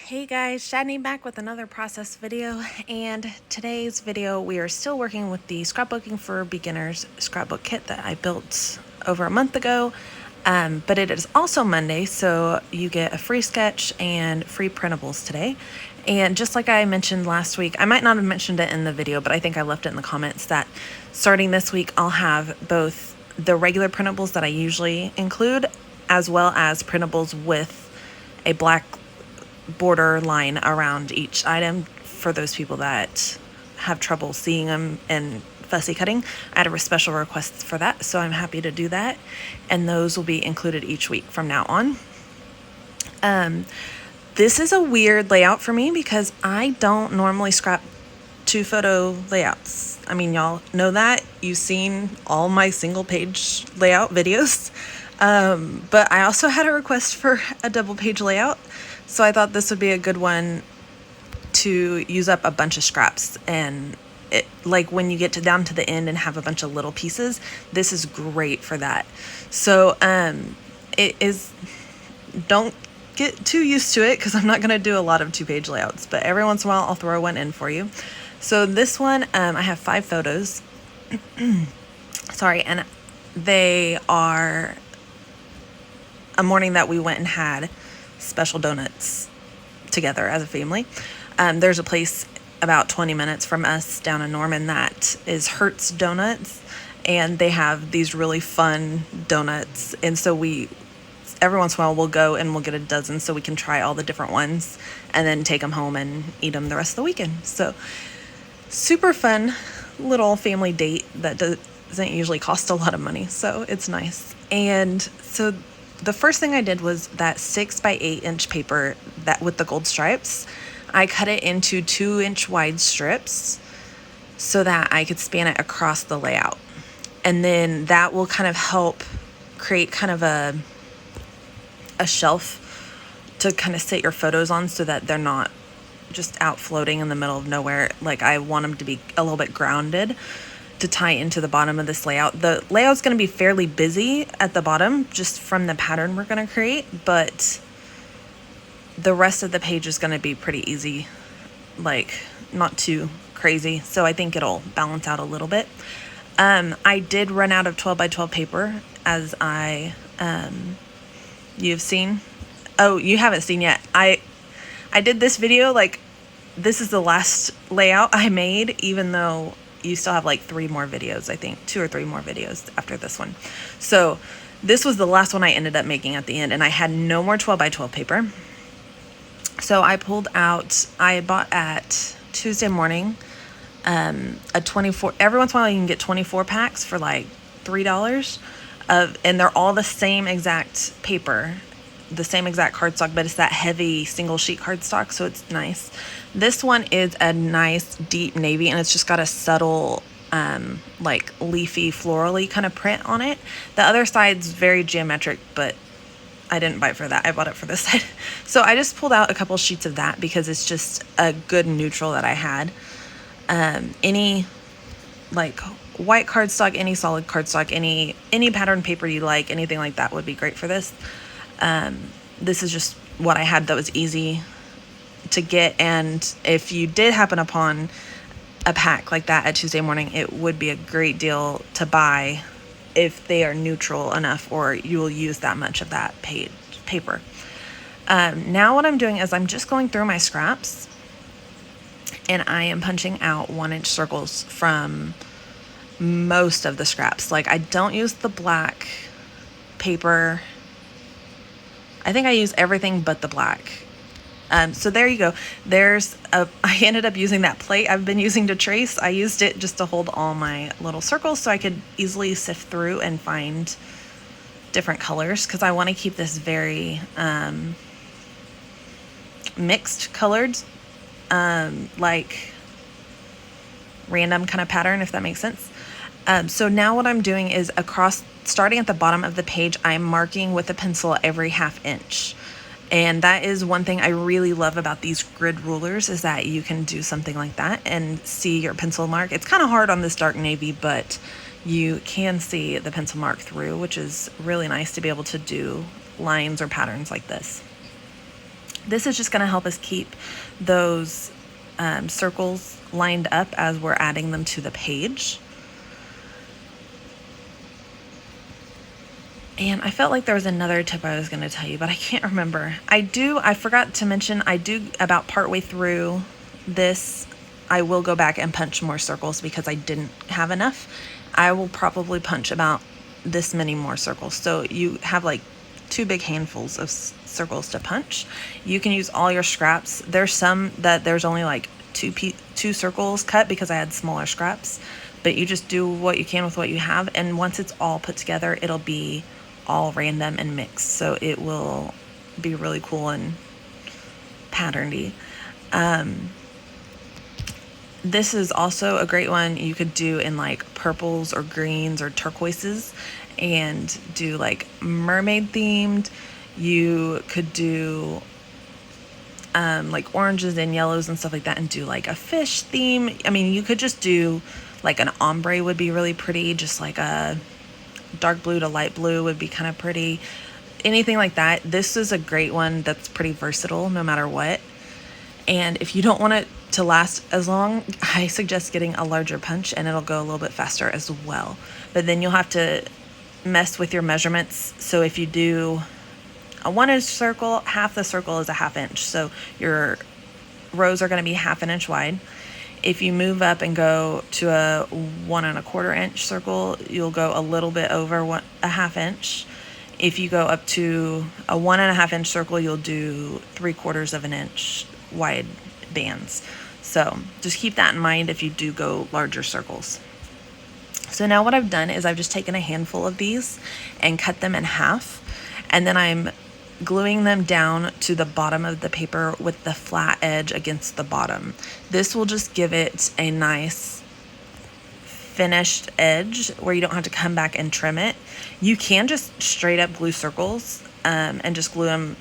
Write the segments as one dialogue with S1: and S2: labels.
S1: Hey guys, Shadney back with another process video, and today's video we are still working with the Scrapbooking for Beginners scrapbook kit that I built over a month ago, but it is also Monday, so you get a free sketch and free printables today. And just like I mentioned last week, I might not have mentioned it in the video, but I think I left it in the comments that starting this week I'll have both the regular printables that I usually include as well as printables with a black border line around each item for those people that have trouble seeing them and fussy cutting. I had a special request for that, so I'm happy to do that, and those will be included each week from now on. This is a weird layout for me because I don't normally scrap 2-photo layouts. I mean, y'all know that. You've seen all my single page layout videos. But I also had a request for a double page layout, so I thought this would be a good one to use up a bunch of scraps. And it, like when you get down to the end and have a bunch of little pieces, this is great for that. So it is, don't get too used to it because I'm not going to do a lot of 2-page layouts, but every once in a while I'll throw one in for you. So this one, I have 5 photos. Sorry, and they are a morning that we went and had special donuts together as a family. There's a place about 20 minutes from us down in Norman that is Hertz Donuts, and they have these really fun donuts. And so we, every once in a while, we'll go and we'll get a dozen so we can try all the different ones and then take them home and eat them the rest of the weekend. So super fun little family date that doesn't usually cost a lot of money, so it's nice. And so the first thing I did was that 6 by 8 inch paper that with the gold stripes. I cut it into 2-inch wide strips so that I could span it across the layout. And then that will kind of help create kind of a shelf to kind of sit your photos on so that they're not just out floating in the middle of nowhere. Like, I want them to be a little bit grounded to tie into the bottom of this layout. The layout's going to be fairly busy at the bottom just from the pattern we're going to create, but the rest of the page is going to be pretty easy, like not too crazy. So I think it'll balance out a little bit. I did run out of 12 by 12 paper, as you've seen. Oh, you haven't seen yet. I did this video, like, this is the last layout I made, even though you still have like 3 more videos, I think 2 or 3 more videos after this one. So this was the last one I ended up making at the end, and I had no more 12 by 12 paper. So I pulled out, I bought at Tuesday morning, a 24, every once in a while you can get 24 packs for like $3 and they're all the same exact paper, the same exact cardstock, but it's that heavy single sheet cardstock, so it's nice. This one is a nice deep navy, and it's just got a subtle like leafy florally kind of print on it. The other side's very geometric, but I didn't buy it for that. I bought it for this side. So I just pulled out a couple sheets of that because it's just a good neutral that I had. Any like white cardstock, any solid cardstock, any pattern paper you like, anything like that would be great for this. This is just what I had that was easy to get, and if you did happen upon a pack like that at Tuesday morning, it would be a great deal to buy if they are neutral enough or you will use that much of that paper. Now what I'm doing is I'm just going through my scraps and I am punching out 1-inch circles from most of the scraps. Like, I don't use the black paper. I think I use everything but the black. So there you go. I ended up using that plate I've been using to trace. I used it just to hold all my little circles so I could easily sift through and find different colors, because I want to keep this very mixed colored, like random kind of pattern, if that makes sense. So now what I'm doing is starting at the bottom of the page, I'm marking with a pencil every 1/2 inch. And that is one thing I really love about these grid rulers, is that you can do something like that and see your pencil mark. It's kind of hard on this dark navy, but you can see the pencil mark through, which is really nice to be able to do lines or patterns like this. This is just going to help us keep those circles lined up as we're adding them to the page. And I felt like there was another tip I was going to tell you, but I can't remember. I forgot to mention, I do about partway through this, I will go back and punch more circles because I didn't have enough. I will probably punch about this many more circles. So you have like 2 big handfuls of circles to punch. You can use all your scraps. There's some that there's only like 2 circles cut because I had smaller scraps, but you just do what you can with what you have. And once it's all put together, it'll be all random and mixed, so it will be really cool and patterny. This is also a great one you could do in like purples or greens or turquoises and do like mermaid themed. You could do like oranges and yellows and stuff like that and do like a fish theme. I mean, you could just do like an ombre would be really pretty, just like a dark blue to light blue would be kind of pretty. Anything like that. This is a great one that's pretty versatile no matter what. And if you don't want it to last as long, I suggest getting a larger punch and it'll go a little bit faster as well. But then you'll have to mess with your measurements. So if you do a 1-inch circle, half the circle is a 1/2 inch. So your rows are going to be 1/2 inch wide. If you move up and go to a 1 1/4 inch circle, you'll go a little bit over a 1/2 inch. If you go up to a 1 1/2 inch circle, you'll do 3/4 of an inch wide bands. So just keep that in mind if you do go larger circles. So now what I've done is I've just taken a handful of these and cut them in half, and then I'm gluing them down to the bottom of the paper with the flat edge against the bottom. This will just give it a nice finished edge where you don't have to come back and trim it. You can just straight up glue circles and just glue them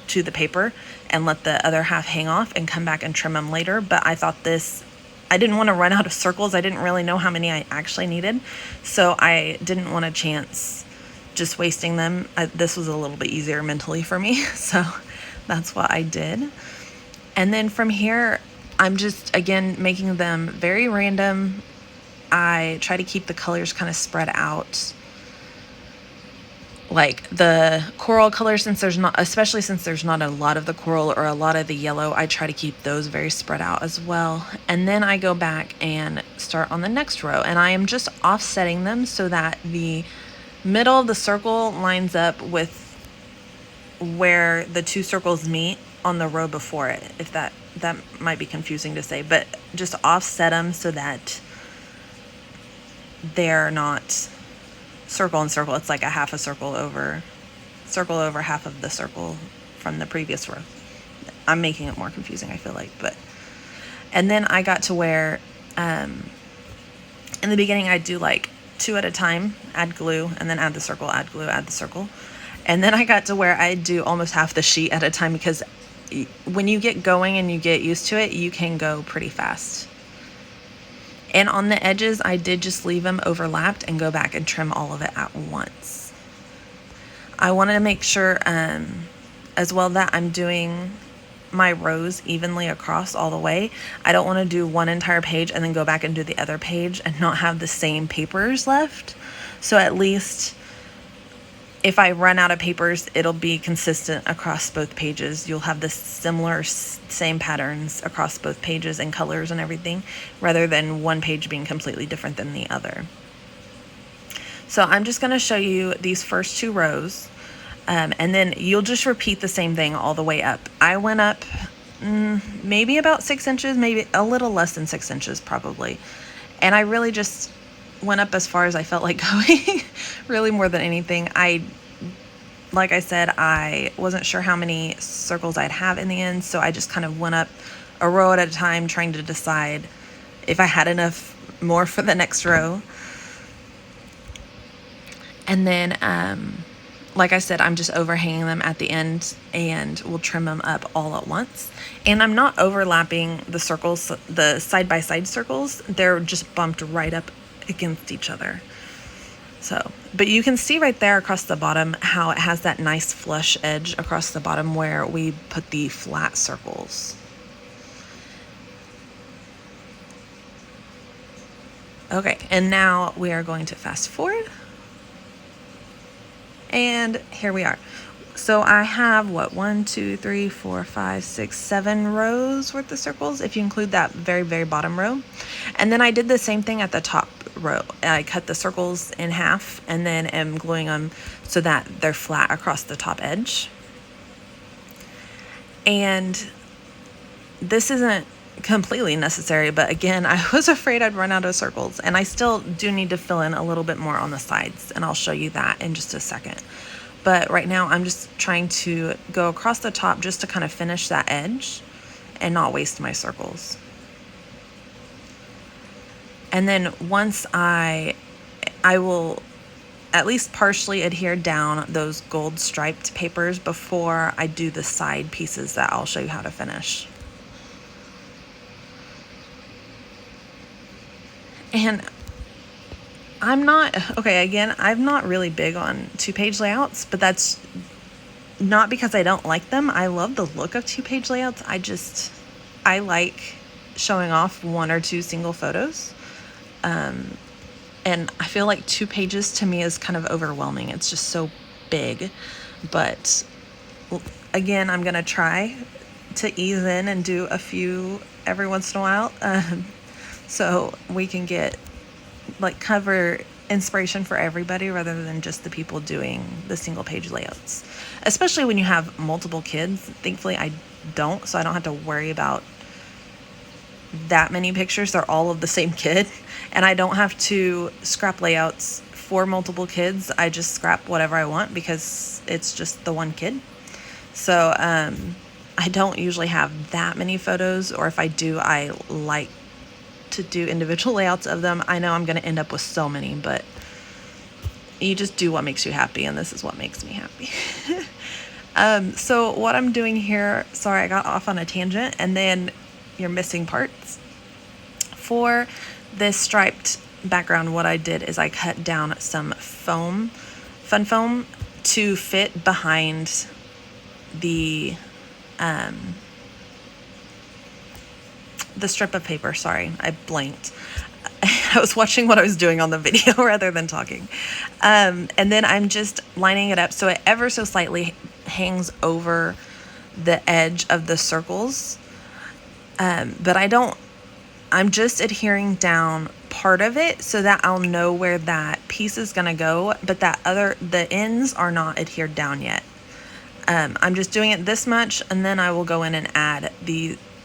S1: to the paper and let the other half hang off and come back and trim them later. But I thought I didn't want to run out of circles. I didn't really know how many I actually needed, so I didn't want to chance just wasting them. This was a little bit easier mentally for me, so that's what I did. And then from here, I'm just, again, making them very random. I try to keep the colors kind of spread out. Like the coral color, especially since there's not a lot of the coral or a lot of the yellow, I try to keep those very spread out as well. And then I go back and start on the next row, and I am just offsetting them so that the middle of the circle lines up with where the 2 circles meet on the row before it. If that might be confusing to say, but just offset them so that they're not circle and circle. It's like a half a circle over half of the circle from the previous row. I'm making it more confusing, I feel like, and then I got to where in the beginning I'd do like 2 at a time, add glue, and then add the circle, add glue, add the circle. And then I got to where I do almost half the sheet at a time, because when you get going and you get used to it, you can go pretty fast. And on the edges, I did just leave them overlapped and go back and trim all of it at once. I wanted to make sure as well that I'm doing my rows evenly across all the way. I don't want to do one entire page and then go back and do the other page and not have the same papers left. So at least if I run out of papers, it'll be consistent across both pages. You'll have the similar same patterns across both pages and colors and everything, rather than one page being completely different than the other. So I'm just going to show you these first 2 rows, and then you'll just repeat the same thing all the way up. I went up maybe about 6 inches, maybe a little less than 6 inches probably. And I really just went up as far as I felt like going, really more than anything. Like I said, I wasn't sure how many circles I'd have in the end, so I just kind of went up a row at a time, trying to decide if I had enough more for the next row. And then, like I said, I'm just overhanging them at the end, and we'll trim them up all at once. And I'm not overlapping the circles, the side-by-side circles. They're just bumped right up against each other. So, but you can see right there across the bottom how it has that nice flush edge across the bottom where we put the flat circles. Okay, and now we are going to fast forward. And here we are. So I have what, 1, 2, 3, 4, 5, 6, 7 rows worth of circles, if you include that very, very bottom row. And then I did the same thing at the top row. I cut the circles in half and then am gluing them so that they're flat across the top edge. And this isn't completely necessary, but again, I was afraid I'd run out of circles, and I still do need to fill in a little bit more on the sides, and I'll show you that in just a second. But right now I'm just trying to go across the top just to kind of finish that edge and not waste my circles. And then once I will at least partially adhere down those gold striped papers before I do the side pieces that I'll show you how to finish. And I'm not really big on 2-page layouts, but that's not because I don't like them. I love the look of 2-page layouts. I like showing off 1 or 2 single photos. And I feel like 2 pages to me is kind of overwhelming. It's just so big. But again, I'm going to try to ease in and do a few every once in a while. So we can get cover inspiration for everybody rather than just the people doing the single page layouts, especially when you have multiple kids. Thankfully I don't, so I don't have to worry about that many pictures. They're all of the same kid, and I don't have to scrap layouts for multiple kids. I just scrap whatever I want because it's just the one kid. So I don't usually have that many photos, or if I do, I like to do individual layouts of them. I know I'm going to end up with so many, but you just do what makes you happy, and this is what makes me happy. So what I'm doing here, sorry, I got off on a tangent, and then you're missing parts. For this striped background, what I did is I cut down some fun foam to fit behind the strip of paper. Sorry, I blanked. I was watching what I was doing on the video rather than talking. And then I'm just lining it up so it ever so slightly hangs over the edge of the circles. But I'm just adhering down part of it so that I'll know where that piece is gonna go, but the ends are not adhered down yet. I'm just doing it this much, and then I will go in and add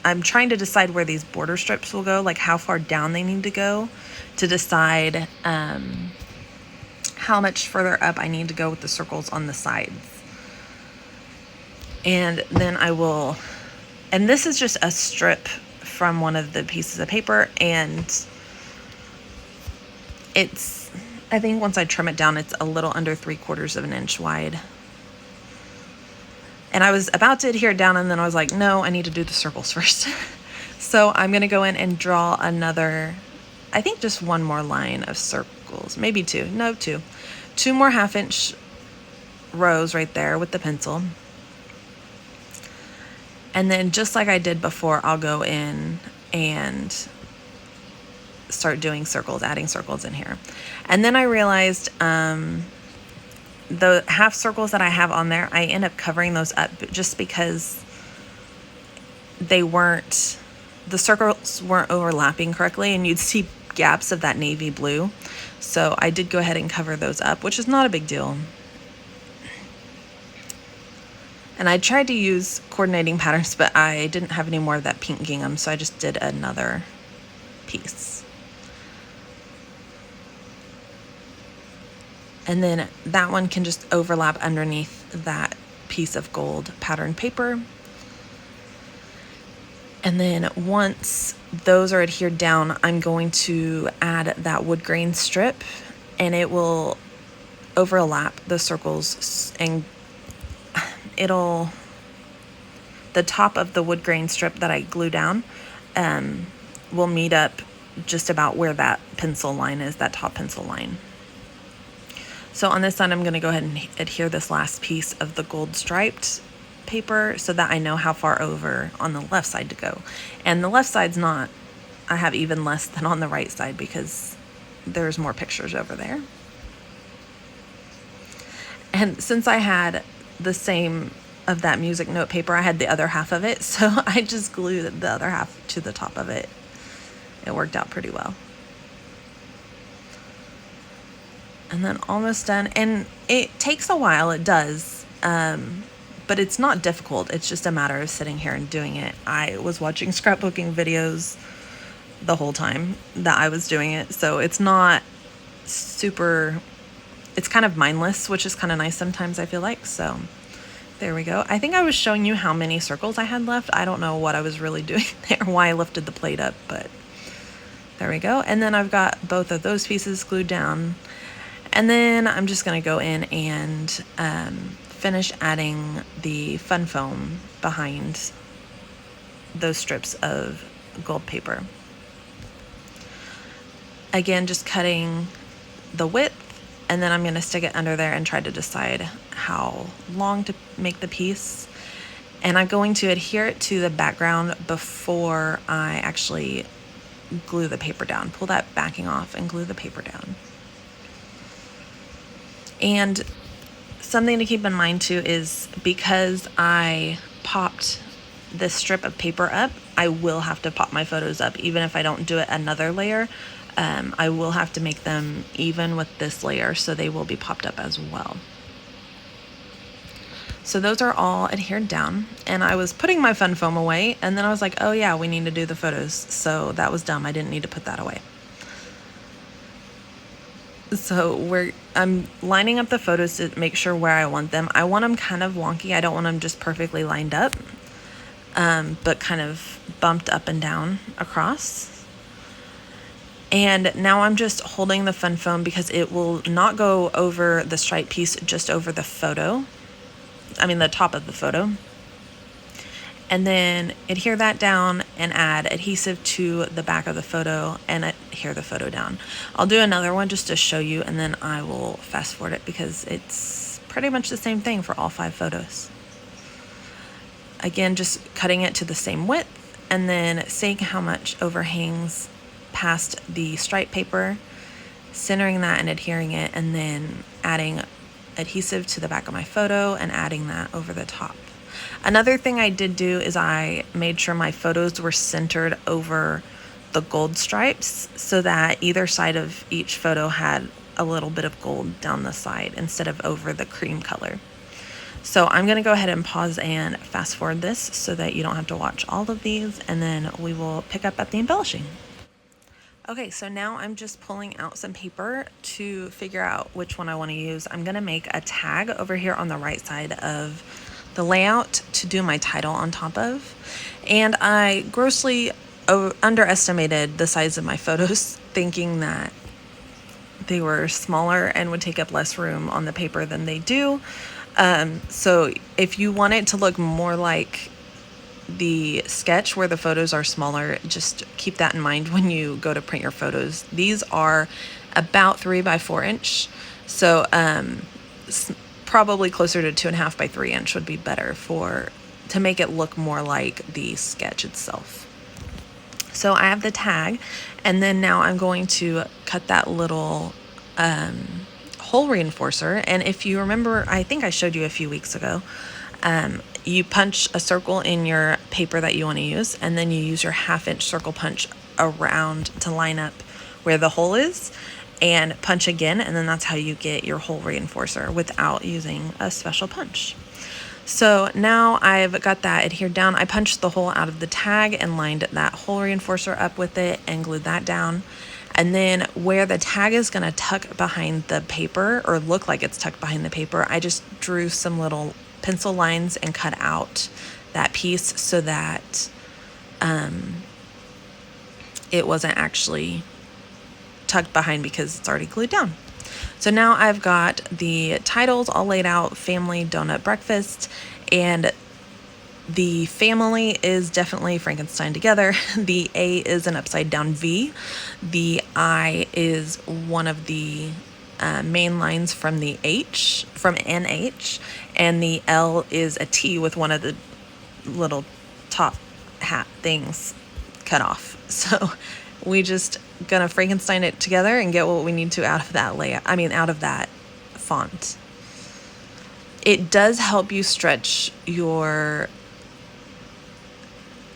S1: I'm trying to decide where these border strips will go, like how far down they need to go, to decide how much further up I need to go with the circles on the sides. And then and this is just a strip from one of the pieces of paper, and I think once I trim it down, it's a little under 3/4 of an inch wide. And I was about to adhere it down, and then I was like, no, I need to do the circles first. So I'm going to go in and draw another, I think just one more line of circles, maybe 2. No, 2. 2 more 1/2-inch rows right there with the pencil. And then just like I did before, I'll go in and start doing circles, adding circles in here. And then I realized the half circles that I have on there, I end up covering those up just because the circles weren't overlapping correctly, and you'd see gaps of that navy blue. So I did go ahead and cover those up, which is not a big deal. And I tried to use coordinating patterns, but I didn't have any more of that pink gingham, so I just did another piece. And then that one can just overlap underneath that piece of gold patterned paper. And then once those are adhered down, I'm going to add that wood grain strip, and it will overlap the circles, and the top of the wood grain strip that I glue down will meet up just about where that pencil line is, that top pencil line. So on this side, I'm going to go ahead and adhere this last piece of the gold striped paper so that I know how far over on the left side to go. And the left side's not, I have even less than on the right side because there's more pictures over there. And since I had the same of that music note paper, I had the other half of it, so I just glued the other half to the top of it. It worked out pretty well. And then almost done. And it takes a while, it does, but it's not difficult. It's just a matter of sitting here and doing it. I was watching scrapbooking videos the whole time that I was doing it, so it's not super, it's kind of mindless, which is kind of nice sometimes, I feel like. So there we go. I think I was showing you how many circles I had left. I don't know what I was really doing there, why I lifted the plate up, but there we go. And then I've got both of those pieces glued down. And then I'm just going to go in and finish adding the fun foam behind those strips of gold paper. Again, just cutting the width, and then I'm going to stick it under there and try to decide how long to make the piece. And I'm going to adhere it to the background before I actually glue the paper down. Pull that backing off and glue the paper down. And something to keep in mind too is because I popped this strip of paper up, I will have to pop my photos up. Even if I don't do it another layer, I will have to make them even with this layer, so they will be popped up as well. So those are all adhered down, and I was putting my fun foam away, and then I was like, oh yeah, we need to do the photos. So that was dumb. I didn't need to put that away. So I'm lining up the photos to make sure where I want them. I want them kind of wonky. I don't want them just perfectly lined up, but kind of bumped up and down across. And now I'm just holding the fun foam because it will not go over the stripe piece, just over the photo. I mean, the top of the photo. And then adhere that down and add adhesive to the back of the photo and adhere the photo down. I'll do another one just to show you, and then I will fast forward it because it's pretty much the same thing for all 5 photos. Again, just cutting it to the same width and then seeing how much overhangs past the stripe paper, centering that and adhering it, and then adding adhesive to the back of my photo and adding that over the top. Another thing I did do is I made sure my photos were centered over the gold stripes so that either side of each photo had a little bit of gold down the side instead of over the cream color. So I'm going to go ahead and pause and fast forward this so that you don't have to watch all of these, and then we will pick up at the embellishing. Okay, so now I'm just pulling out some paper to figure out which one I want to use. I'm going to make a tag over here on the right side of the layout to do my title on top of. And I grossly underestimated the size of my photos, thinking that they were smaller and would take up less room on the paper than they do. So if you want it to look more like the sketch where the photos are smaller, just keep that in mind when you go to print your photos. These are about 3 by 4 inch, so probably closer to 2.5 by 3 inch would be better to make it look more like the sketch itself. So I have the tag, and then now I'm going to cut that little hole reinforcer. And if you remember, I think I showed you a few weeks ago, you punch a circle in your paper that you want to use, and then you use your 1/2 inch circle punch around to line up where the hole is, and punch again, and then that's how you get your hole reinforcer without using a special punch. So now I've got that adhered down. I punched the hole out of the tag and lined that hole reinforcer up with it and glued that down. And then where the tag is going to tuck behind the paper, or look like it's tucked behind the paper, I just drew some little pencil lines and cut out that piece so that it wasn't actually tucked behind because it's already glued down. So now I've got the titles all laid out: family, donut, breakfast, and the family is definitely Frankenstein together. The A is an upside down V. The I is one of the main lines from the from NH, and the L is a T with one of the little top hat things cut off. So we just gonna Frankenstein it together and get what we need to out of that layout. I mean, out of that font. It does help you stretch your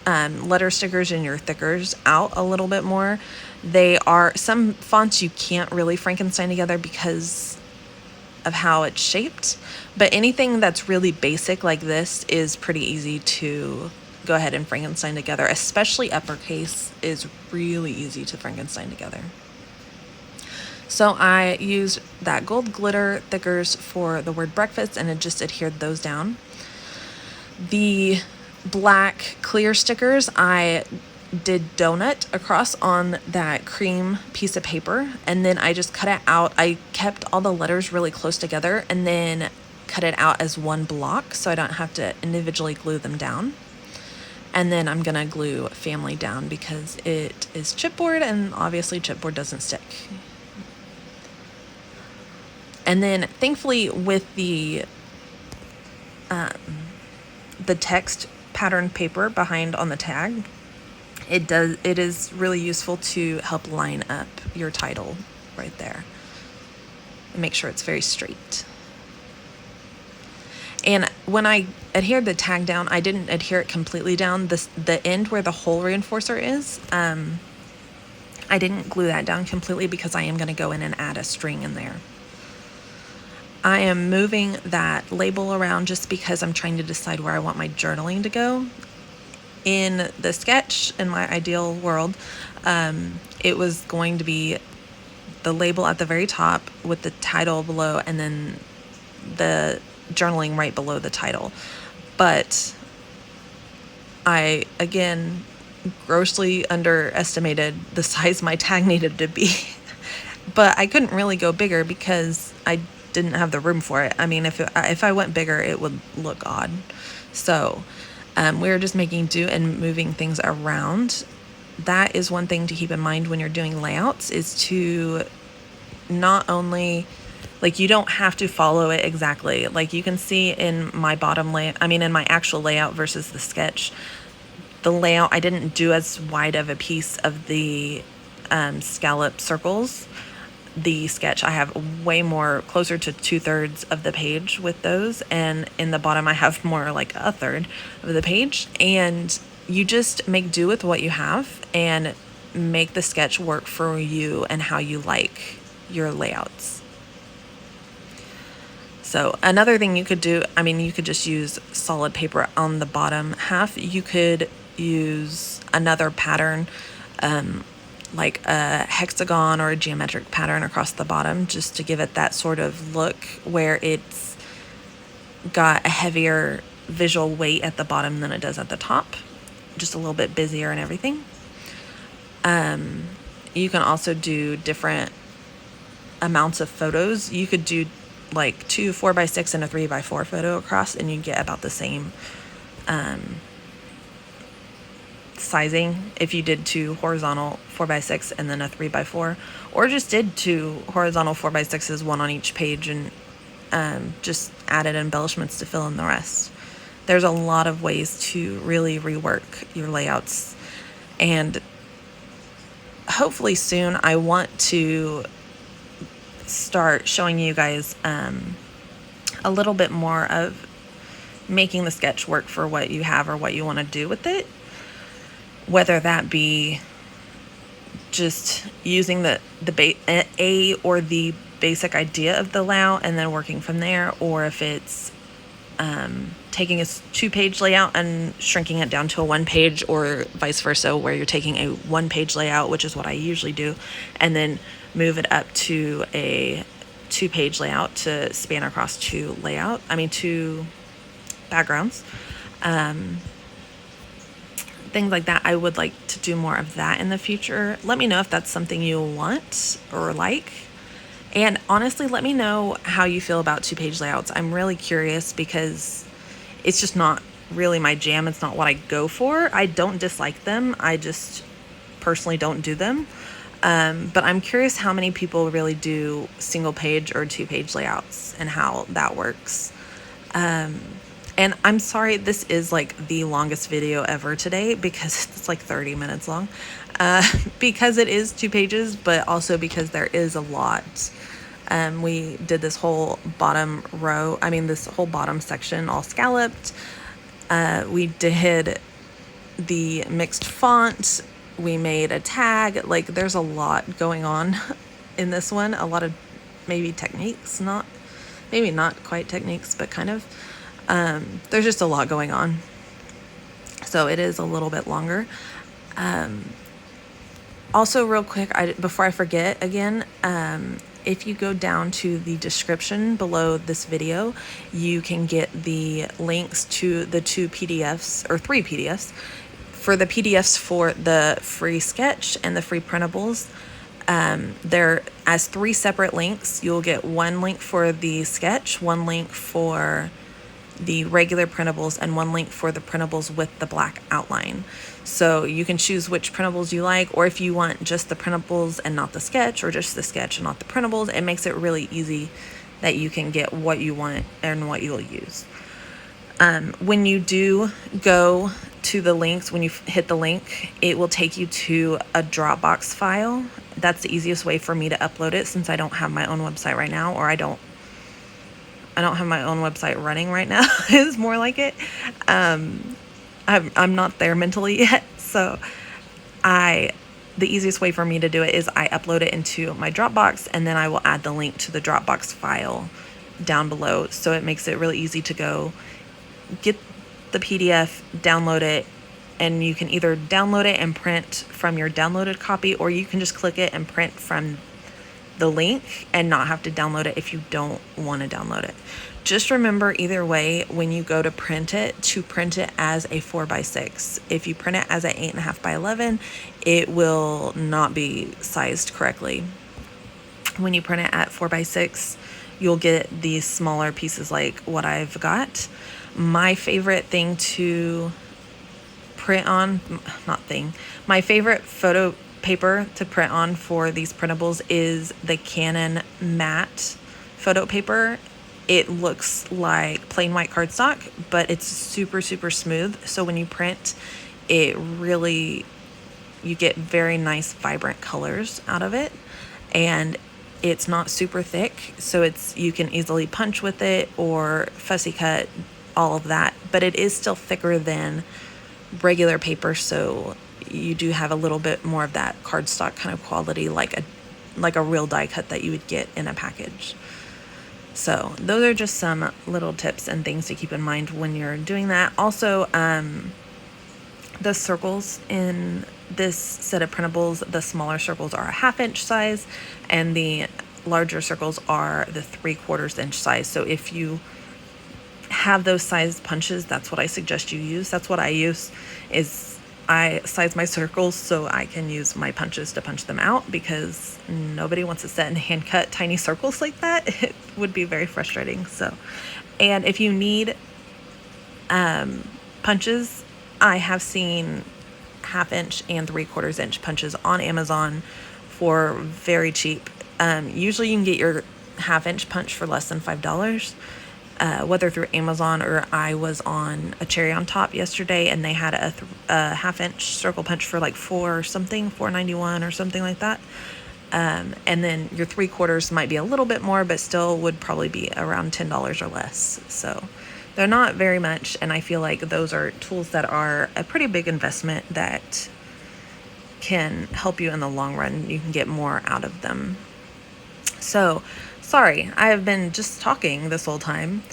S1: letter stickers and your thickers out a little bit more. They are, some fonts you can't really Frankenstein together because of how it's shaped, but anything that's really basic like this is pretty easy to go ahead and Frankenstein together, especially uppercase is really easy to Frankenstein together. So I used that gold glitter thickers for the word breakfast, and it just adhered those down. The black clear stickers, I did donut across on that cream piece of paper, and then I just cut it out. I kept all the letters really close together and then cut it out as one block so I don't have to individually glue them down. And then I'm gonna glue family down because it is chipboard, and obviously chipboard doesn't stick. And then thankfully with the text pattern paper behind on the tag, it is really useful to help line up your title right there and make sure it's very straight. And when I adhered the tag down, I didn't adhere it completely down. The end where the hole reinforcer is, I didn't glue that down completely because I am going to go in and add a string in there. I am moving that label around just because I'm trying to decide where I want my journaling to go. In the sketch, in my ideal world, it was going to be the label at the very top with the title below, and then the journaling right below the title. But I, again, grossly underestimated the size my tag needed to be. But I couldn't really go bigger because I didn't have the room for it. I mean, if I went bigger, it would look odd. So we were just making do and moving things around. That is one thing to keep in mind when you're doing layouts, is to not only, like, you don't have to follow it exactly. Like you can see in my bottom layout, I mean in my actual layout versus the sketch, the layout, I didn't do as wide of a piece of the scallop circles. The sketch, I have way more, closer to 2/3 of the page with those, and in the bottom I have more like 1/3 of the page. And you just make do with what you have and make the sketch work for you and how you like your layouts. So another thing you could do, I mean, you could just use solid paper on the bottom half. You could use another pattern, like a hexagon or a geometric pattern across the bottom, just to give it that sort of look where it's got a heavier visual weight at the bottom than it does at the top, just a little bit busier and everything. You can also do different amounts of photos. You could do like 2 4x6 and a 3x4 photo across, and you get about the same sizing if you did 2 horizontal 4x6 and then a 3x4, or just did 2 horizontal 4x6s, one on each page, and just added embellishments to fill in the rest. There's a lot of ways to really rework your layouts, and hopefully soon I want to start showing you guys a little bit more of making the sketch work for what you have or what you want to do with it. Whether that be just using the basic idea of the layout and then working from there, or if it's taking a 2-page layout and shrinking it down to a 1-page, or vice versa, where you're taking a 1-page layout, which is what I usually do, and then move it up to a 2-page layout to span across 2 backgrounds. Things like that. I would like to do more of that in the future. Let me know if that's something you want or like. And honestly, let me know how you feel about 2-page layouts. I'm really curious because it's just not really my jam. It's not what I go for. I don't dislike them. I just personally don't do them. But I'm curious how many people really do single page or 2-page layouts and how that works. And I'm sorry, this is like the longest video ever today because it's like 30 minutes long. Because it is 2 pages, but also because there is a lot. We did this whole bottom row, this whole bottom section all scalloped. We did the mixed font. We made a tag. Like, there's a lot going on in this one. A lot of maybe techniques, maybe not quite techniques, but kind of. There's just a lot going on. So it is a little bit longer. Also, real quick, before I forget again, if you go down to the description below this video, you can get the links to the 2 PDFs or 3 PDFs. For the PDFs for the free sketch and the free printables, they're as 3 separate links. You'll get 1 link for the sketch, 1 link for the regular printables, and 1 link for the printables with the black outline. So you can choose which printables you like, or if you want just the printables and not the sketch, or just the sketch and not the printables. It makes it really easy that you can get what you want and what you'll use. When you do go to the links, when you hit the link, it will take you to a Dropbox file. That's the easiest way for me to upload it, since I don't have my own website right now, or I don't have my own website running right now is more like it. I'm not there mentally yet. So the easiest way for me to do it is I upload it into my Dropbox, and then I will add the link to the Dropbox file down below. So it makes it really easy to go get the PDF, download it, and you can either download it and print from your downloaded copy, or you can just click it and print from the link and not have to download it if you don't want to download it. Just remember, either way, when you go to print it as a 4x6. If you print it as an 8.5 by 11, it will not be sized correctly. When you print it at 4x6, you'll get these smaller pieces like what I've got. My favorite thing to print on, my favorite photo paper to print on for these printables is the Canon matte photo paper. It looks like plain white cardstock, but it's super, super smooth. So when you print, you get very nice, vibrant colors out of it. And it's not super thick, so you can easily punch with it or fussy cut, all of that. But it is still thicker than regular paper, so you do have a little bit more of that cardstock kind of quality, like a real die cut that you would get in a package. So those are just some little tips and things to keep in mind when you're doing that. Also, the circles in this set of printables, the smaller circles are a 1/2 inch size, and the larger circles are the 3/4 inch size. So if you have those size punches, that's what I suggest you use. That's what I use, is I size my circles so I can use my punches to punch them out, because nobody wants to sit and hand cut tiny circles like that. It would be very frustrating. So, and if you need punches, I have seen 1/2 inch and 3/4 inch punches on Amazon for very cheap. Usually you can get your 1/2 inch punch for less than $5. Whether through Amazon or I was on a Cherry on Top yesterday, and they had a 1/2 inch circle punch for like $4.91 or something like that. And then your 3/4 might be a little bit more, but still would probably be around $10 or less. So they're not very much, and I feel like those are tools that are a pretty big investment that can help you in the long run. You can get more out of them. So, sorry, I have been just talking this whole time.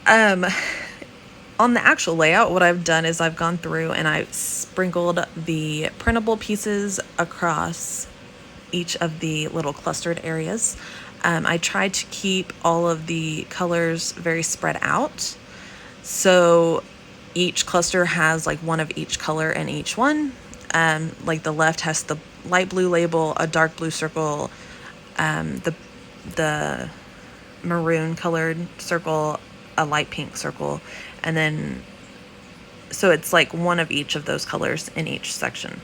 S1: On the actual layout, what I've done is I've gone through and I've sprinkled the printable pieces across each of the little clustered areas. I tried to keep all of the colors very spread out. So each cluster has like one of each color in each one. Like the left has the light blue label, a dark blue circle, the maroon colored circle, a light pink circle, and then so it's like one of each of those colors in each section.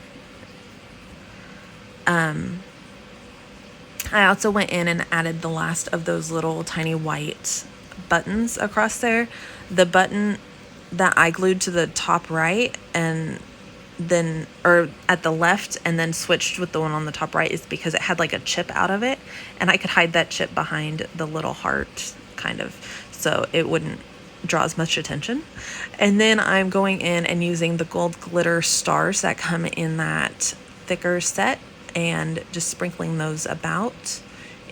S1: I also went in and added the last of those little tiny white buttons across there. The button that I glued to the top right and then, or at the left, and then switched with the one on the top right, is because it had like a chip out of it, and I could hide that chip behind the little heart, kind of, so it wouldn't draw as much attention. And then I'm going in and using the gold glitter stars that come in that thicker set and just sprinkling those about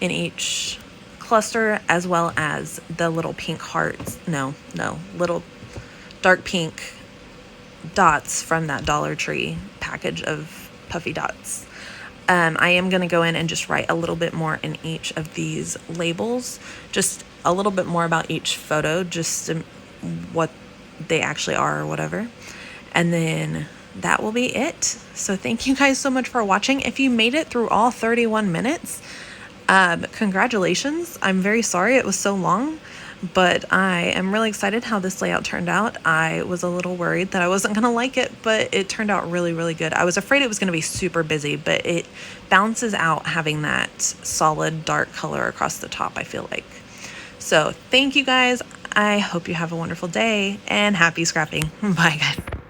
S1: in each cluster, as well as the little pink hearts, little dark pink dots from that Dollar Tree package of puffy dots. I am going to go in and just write a little bit more in each of these labels, just a little bit more about each photo, just what they actually are or whatever. And then that will be it. So thank you guys so much for watching. If you made it through all 31 minutes, congratulations. I'm very sorry it was so long, but I am really excited how this layout turned out. I was a little worried that I wasn't going to like it, but it turned out really, really good. I was afraid it was going to be super busy, but it balances out having that solid dark color across the top, I feel like. So thank you guys. I hope you have a wonderful day and happy scrapping. Bye guys.